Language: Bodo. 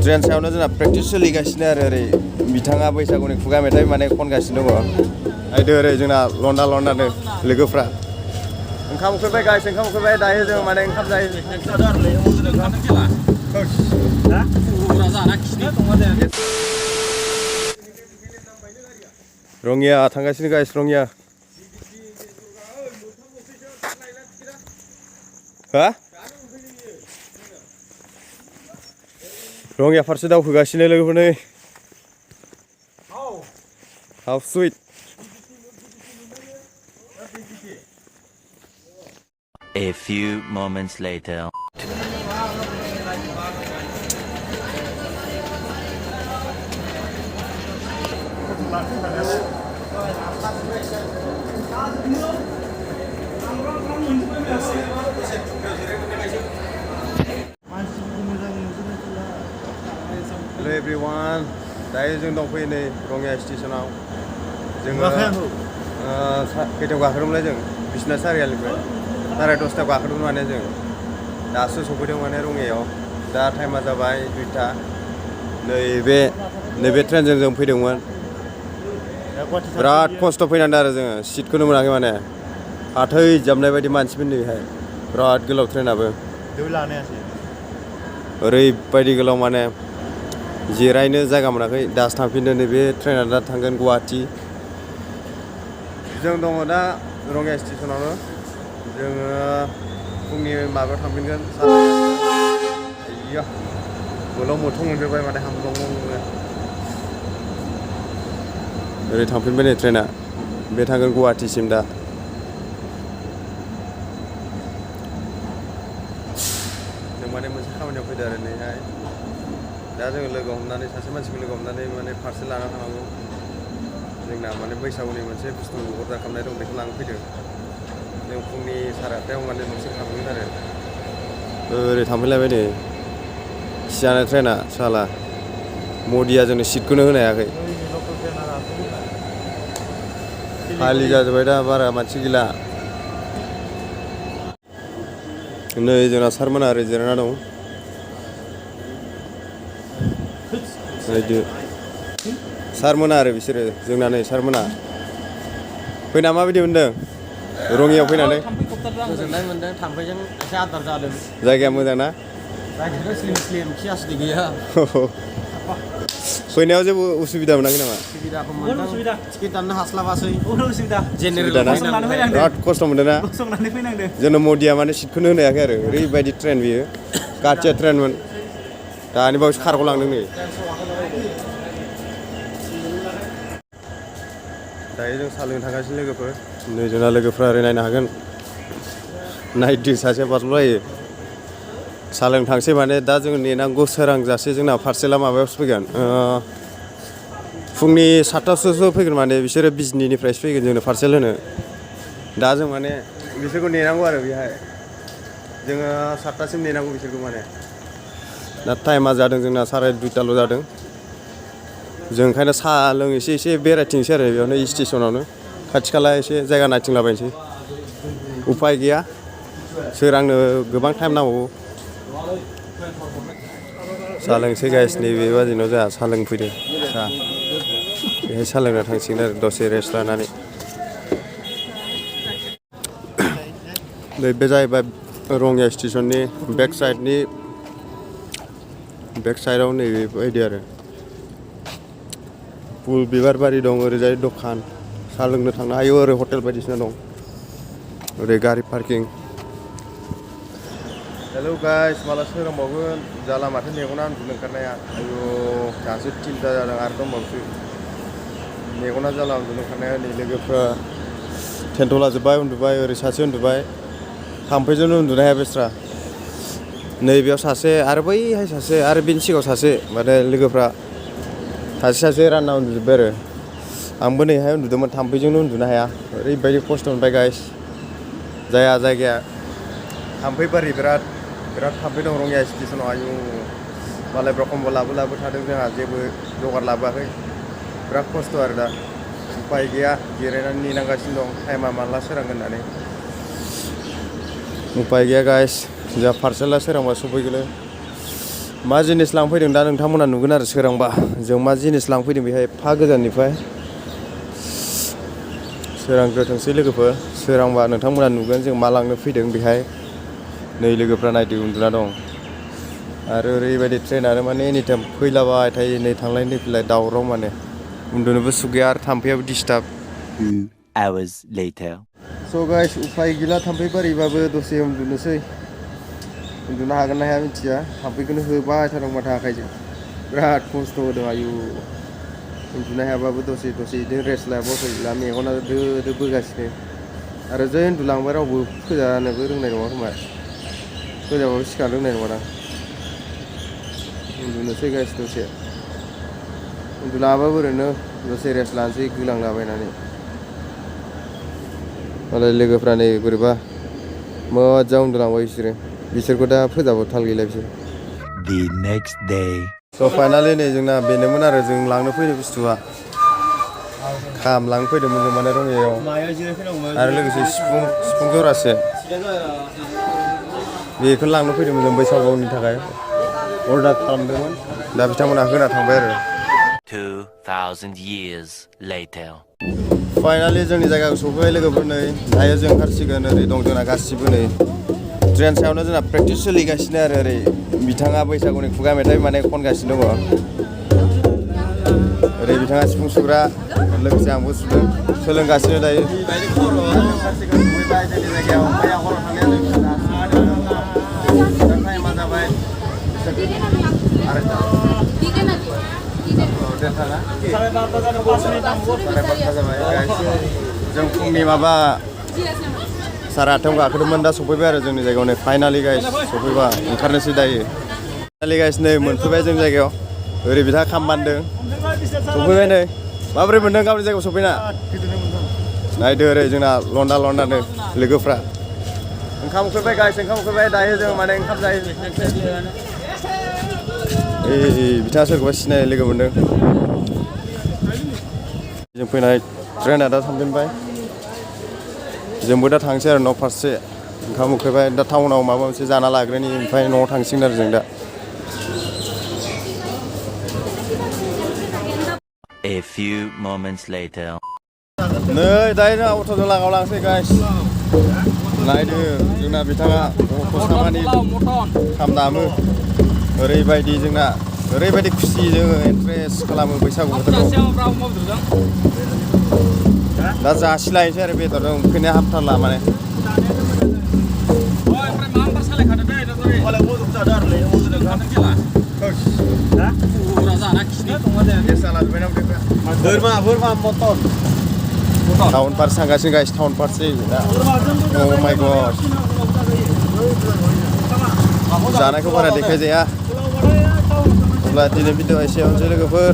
ट्रेन सायावनो जोंना प्रेक्टिस सोलिगासिनो आरो ओरै बिथाङा बैसागुनि खुगा मेथाइ माने खनगासिनो दङ आइदो ओरै जोंना लन्डा लन्डानो लोगोफ्रा ओंखाम उखैबाय गाइस ओंखाम उखैबाय दायो जों माने ओंखाम जायो रङिया थांगासिनो गाइस रङिया हा रङिया फारसे दावखोगासिनो लोगोफोरनि how sweet A few moments later. Hello everyone, दायो जों दंफैयो नै रङिया स्टेशनाव जोङो खैथायाव गाखोदोंमोनलाय जों बिश्वनाथ सारिआलिनिफ्राय 10:30 गाखोदोंमोन माने जों दासो सफैदों माने रङियायाव दा टाइमा जाबाय 2टा नैबे ट्रेनजों जों फैदोंमोन बिराद खस्थ' फैनांदों आरो जोङो सिटखौनो मोनाखै माने फाथै जाबनाय बायदि मानसिफोरनि बेहाय बिराद गोलाव ट्रेनाबो ओरैबायदि गोलाव माने जिरायनो जायगा मोनाखै दासो थांफिनदों नैबे ट्रेना दा थांगोन गुवाहाटि जों दङ दा रङिया स्टेशनावनो जोङो फुंनि माबायाव थांफिनगोन गोलाव मोथं मोनजोब्बाय माने हामदंनो ओरै थांफिनबाय नै ट्रेना बे थांगोन गुवाहाटिसिम दा जों माने मोनसे खामानियाव फैदों आरो नैहाय दा जोङो लोगो हमनानै सासे मानसिखौ लोगो हमनानै माने पार्सेल लाना थांनांगौ जोंना माने बैसागुनि मोनसे बुस्थु अर्डार खालामनाय दं बेखौ लांनो फैदों जों फुंनि 8:30 माने न'सिम थांफिनगोन आरो ओरै थांफिनलायबाय नै सियानो ट्रेना साला मदिया जोंनो सिटखौनो होनो हायाखै खालि जाजोब्बाय दा बारा मानसि गैला नै जोंना सारमोना ओरै जिरायना दं सारमोना आरो बिसोरो जोंना नै सारमोना फैना माबायदि मोनदों रङियाव फैनानै गोजोननाय मोनदों थाम्फैजों एसे आदार जादों जायगाया मोजां ना जायगायाथ' स्लिम स्लिम खि हासुदै गैया फैनायाव जेबो उसुबिदा मोनाखै नामा सुबिदाखौ मोनदों टिकेट दाननो हास्लाबासै जेनेरेल बिराद खस्थ' मोनदों ना जोंनो मदिया माने सिटखौनो होनो हायाखै आरो ओरैबायदि ट्रेन बियो काथिया ट्रेनमोन दानि बावैसो खारग'लांदों नै दायो जों साहा लोंनो थांगासिनो लोगोफोर नै जोंना लोगोफ्रा ओरै नायनो हागोन नायदो सासे बाज्ल'लायो साहा लोंनो थांसै माने दा जोङो नेनांगौ सोरांजासे जोंना पार्सेला माबायावसो फैगोन फुंनि 7टासोसो फैगोन माने बिसोरो बिजनिनिफ्रायसो फैगोन जोंनो पार्सेल होनो दा जों माने बिसोरखौ नेनांगौ आरो बेहाय जोङो 7टासिम नेनांगौ बिसोरखौ माने दा टाइमा जादों जोंना 2:30 जादों जों ओंखायनो साहा लोंनोसै एसे बेरायथिंसै आरो बेयावनो स्टेसनावनो खाथि खाला एसे जायगा नायथिंलाबायनोसै उफाय गैया सोरांनो गोबां टाइम नांबावगौ साहा लोंसै गाइस नैबे बादिनाव जोंहा साहा लोंफैदों साहा बेहाय साहा लोंना थांसिगोन आरो दसे रेस्ट लानानै बे जाहैबाय रङिया स्टेसननि बेक साइडआव नैबेबायदि आरो फुल बिबार बारि दं ओरैजाय दखान साहा लोंनो थांनो हायो ओरै हटेल बायदिसिना दं ओरै गारि पार्किं हेलौ गाइस माला सोरांबावगोन जाला माथो मेगना उन्दुनो ओंखारनाया आयु दासो 3टा जादों आरो दंबावोसो मेगना जाला उन्दुनो ओंखारनाया नै लोगोफ्रा टेन्ट लाजोब्बाय उन्दुबाय ओरै सासे उन्दुबाय थाम्फैजोंनो उन्दुनो हाया बेस्रा नैबेयाव सासे आरो बैहाय सासे आरो बेनि सिगाङाव सासे माने लोगोफ्रा सासे रानना उन्दुजोब्बाय आरो आंबो नैहाय उन्दुदोंमोन थाम्फैजोंनो उन्दुनो हाया ओरैबायदि खस्थ' मोनबाय गाइस जायगाया थाम्फैबारि बिराद थाम्फै दं रङिया स्टेसनाव आयु मालायफ्रा कम्बल लाबो थादों जोंहा जेबो जगार लाबोआखै बिराद खस्थ' आरो दा उफाय गैया जिरायनानै नेनांगासिनो दं टाइमा माला सोरांगोन होननानै उफाय गैया गाइस जोंहा पार्सेला सोरांबा सफैगोन मा जिनिस लांफैदों दा नोंथांमोना नुगोन आरो सोरांबा जों मा जिनिस लांफैदों बेहाय एफा गोजाननिफ्राय सोरांग्रोथोंसै लोगोफोर सोरांबा नोंथांमोना नुगोन जों मा लांनो फैदों बेहाय नै लोगोफ्रा नायदो उन्दुना दं आरो ओरैबायदि ट्रेनानो माने एनिटाइम फैलाबाय थायो नै थांलाय नै फैलाय दावराव माने उन्दुनोबो सुख गैया आरो थाम्फैयाबो डिस्टार्ब 2 hours later. स' गाइस उफाय गैला थाम्फै बारिबाबो दसे उन्दुनोसै उन्दुनो हागोन ना हाया मिथिया थाम्फैखौनो होबाय थादों माथो आखाइजों बिराद खस्थ' होदों आयु उन्दुनो हायाबाबो दसे बिदिनो रेस्ट लायाबा फैला मेगना दो दो बोगासिनो आरो जै उन्दुलांबाय रावबो फोजानोबो रोंनाय नङा खोमा फोजाबाबो सिखारनो रोंनाय नङादां उन्दुनोसै गाइस दसे उन्दुलाङाबाबो ओरैनो दसे रेस्ट लानोसै गोलांलाबायनानै मालाय लोगोफ्रा नै बोरैबा मोजां उन्दुलांबाय बिसोरखौ दा फोजाबो थाल गैला बिसोर The next day. स' फाइनालि नै जोंना बेनोमोन आरो जों लांनो फैनाय बुस्थुआ खाम लांनो फैदोंमोन जों माने रङियायाव आरो लोगोसे सिफुं जरासे बेखौनो लांनो फैदोंमोन जों बैसागुनि थाखाय अर्डार खालामदोंमोन दा बिथांमोनहा होना थांबाय आरो 2000 years later. फाइनालि जोंनि जायगायाव सफैबाय लोगोफोर नै दायो जों ओंखारसिगोन ओरै दं जोंना गासिबो नै ट्रेन सायावनो जोंना प्रेक्टिस सोलिगासिनो आरो ओरै बिथाङा बैसागुनि खुगा मेथाइ माने खनगासिनो दङ ओरै बिथाङा सिफुं सुग्रा लोगोसे आंबो सुदों सोलोंगासिनो दायो जों फुंनि माबा 8:30 गाखोदोंमोन दा सफैबाय आरो जोंनि जायगायाव नै फाइनालि गाइस सफैबा ओंखारनोसै दायो फाइनालि गाइस नै मोनफैबाय जोंनि जायगायाव ओरै बिथाङा खाम बानदों सफैबाय नै माबोरै मोनदों गावनि जायगायाव सफैना नायदो ओरै जोंना लन्डानो लोगोफ्रा ओंखाम उखैबाय गाइस ओंखाम उखैबाय दायो जों माने ओंखाम जायो बिथाङा सोरखौबा सिनाय लोगो मोनदों जों फैनाय ट्रेना दा थांफिनबाय जोंबो दा थांसै आरो न' फारसे ओंखाम उखैबाय दा टाउनाव माबा मोनसे जाना लाग्रोनि ओमफ्राय न'आव थांसिगोन आरो जों दा A few moments later. नै दायो जोंहा अट'जों लांसै गाइस नायदो जोंना बिथाङा अट' सामानि खाम दामो ओरैबायदि जोंना ओरैबायदि खुसि जोङो इन्ट्रेस्ट खालामो बैसागु बोथोराव दा जासिलायनोसै आरो बेदरजों उखैनाया हाबथारला माने टाउन फारसे थांगासिनो गाइस टाउन फारसे oh my god जानायखौ बारा देखायजाया अब्ला दिनै भिडिअ एसेयावनोसै लोगोफोर